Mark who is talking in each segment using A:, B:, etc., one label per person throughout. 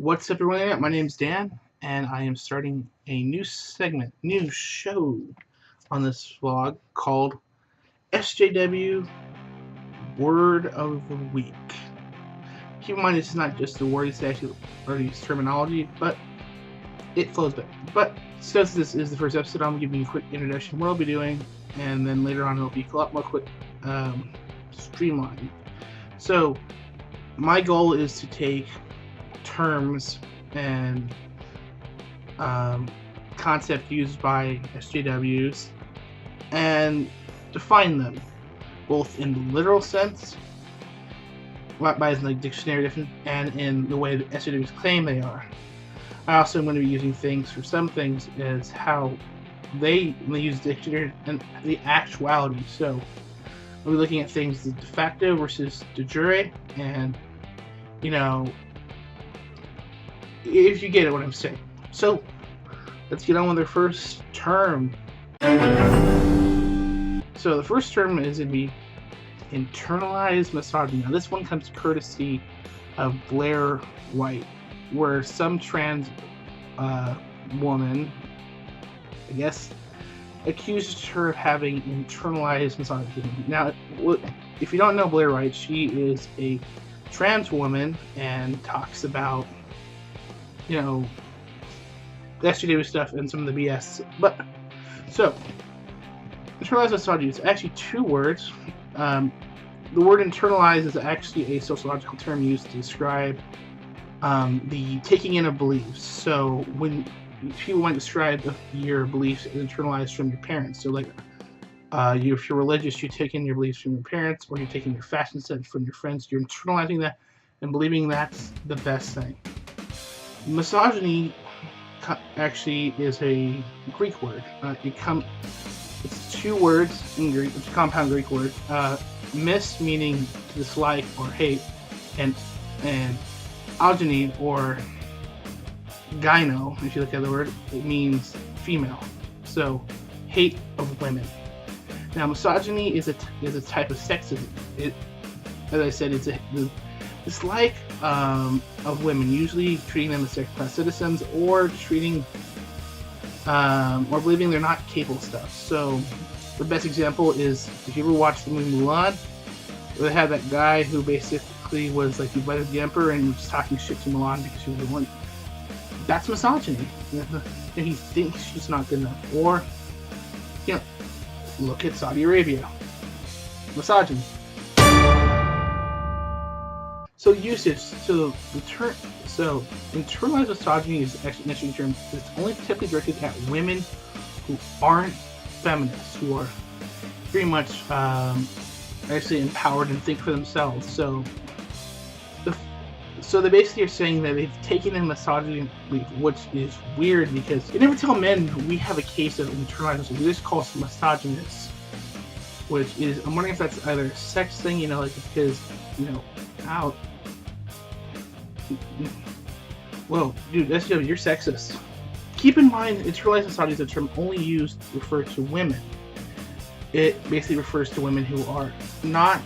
A: What's up, everyone? My name's Dan, and I am starting a new segment, new show on this vlog called SJW Word of the Week. Keep in mind, this is not just a word, it's actually already terminology, but it flows better. But since this is the first episode, I'm giving you a quick introduction of what I'll be doing, and then later on it'll be a lot more quick, streamlined. So, my goal is to take terms and concept used by SJWs and define them both in the literal sense, by the dictionary definition, and in the way that SJWs claim they are. I also am going to be using things for some things as how they use dictionary and the actuality. So we'll be looking at things the de facto versus de jure, and if you get it what I'm saying. So let's get on with our first term. So the first term is going to be internalized misogyny. Now this one comes courtesy of Blair White, where some trans woman, I guess, accused her of having internalized misogyny. Now, if you don't know Blair White, she is a trans woman and talks about the SJW stuff and some of the BS. But so internalized misogyny is actually two words. The word internalize is actually a sociological term used to describe the taking in of beliefs. So when people might describe your beliefs as internalized from your parents, so like if you're religious, you take in your beliefs from your parents, or you're taking your fashion sense from your friends. You're internalizing that and believing that's the best thing. Misogyny actually is a Greek word. It's two words in Greek. It's a compound Greek word. Mis meaning to dislike or hate, and ogyny or gyno, if you look at the word, it means female. So hate of women. Now misogyny is a type of sexism. As I said, it's the dislike of women, usually treating them as second-class citizens, or treating or believing they're not capable of stuff. So the best example is, if you ever watched the movie Mulan, they had that guy who basically was like, he invited the emperor and was talking shit to Mulan because she was the one. That's misogyny. And he thinks she's not good enough. Or look at Saudi Arabia. Misogyny. So usage. So internalized misogyny is actually an interesting term. It's only typically directed at women who aren't feminists, who are pretty much actually empowered and think for themselves. So they basically are saying that they've taken in misogyny, which is weird because you never tell men we have a case of internalized misogyny. We just call us misogynists, which is, I'm wondering if that's either a sex thing, like because out. Whoa, dude, SJW, you're sexist. Keep in mind, internalized misogyny is a term only used to refer to women. It basically refers to women who are not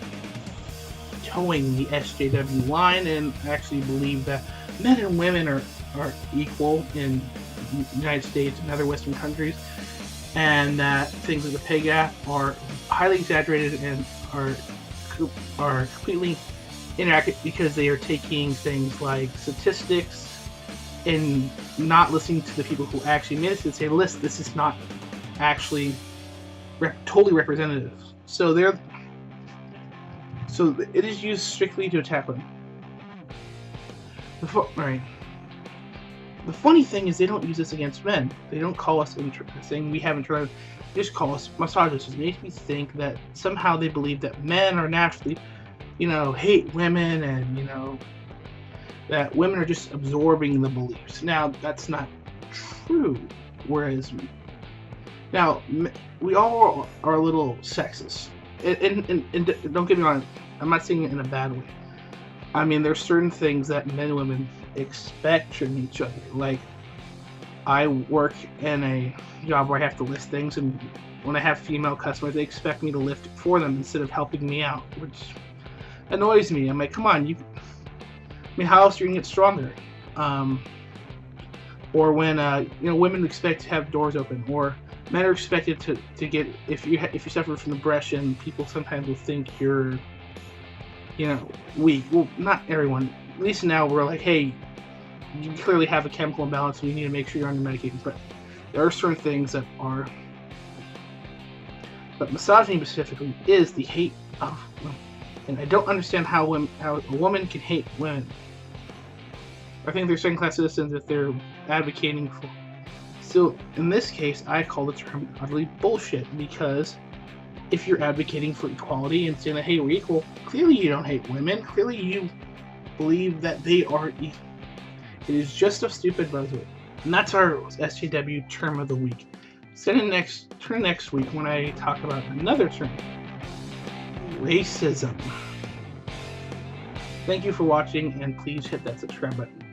A: towing the SJW line and actually believe that men and women are equal in the United States and other Western countries, and that things like the pay gap are highly exaggerated and are completely inaccurate because they are taking things like statistics and not listening to the people who actually made it and say, listen, this is not actually totally representative. So it is used strictly to attack women. Right. The funny thing is they don't use this against men. They don't call us saying we have internalized. They just call us misogynists. It makes me think that somehow they believe that men are naturally hate women, and that women are just absorbing the beliefs. Now that's not true. Whereas now we all are a little sexist, and don't get me wrong, I'm not saying it in a bad way. I mean, there's certain things that men and women expect from each other. Like, I work in a job where I have to list things, and when I have female customers, they expect me to lift it for them instead of helping me out, which annoys me. I'm like, come on, how else are you gonna get stronger? or when women expect to have doors open, or men are expected to get, if you suffer from depression, people sometimes will think you're weak. Well, not everyone. At least now we're like, hey, you clearly have a chemical imbalance, so we need to make sure you're on your medications. But there are certain things that are. But misogyny specifically is the hate of women, and I don't understand how a woman can hate women. I think they're second-class citizens if they're advocating for. So in this case, I call the term utterly bullshit, because if you're advocating for equality and saying that, hey, we're equal, clearly you don't hate women. Clearly you believe that they are equal. It is just a stupid buzzword. And that's our SJW term of the week. Turn next week when I talk about another term. Racism. Thank you for watching, and please hit that subscribe button.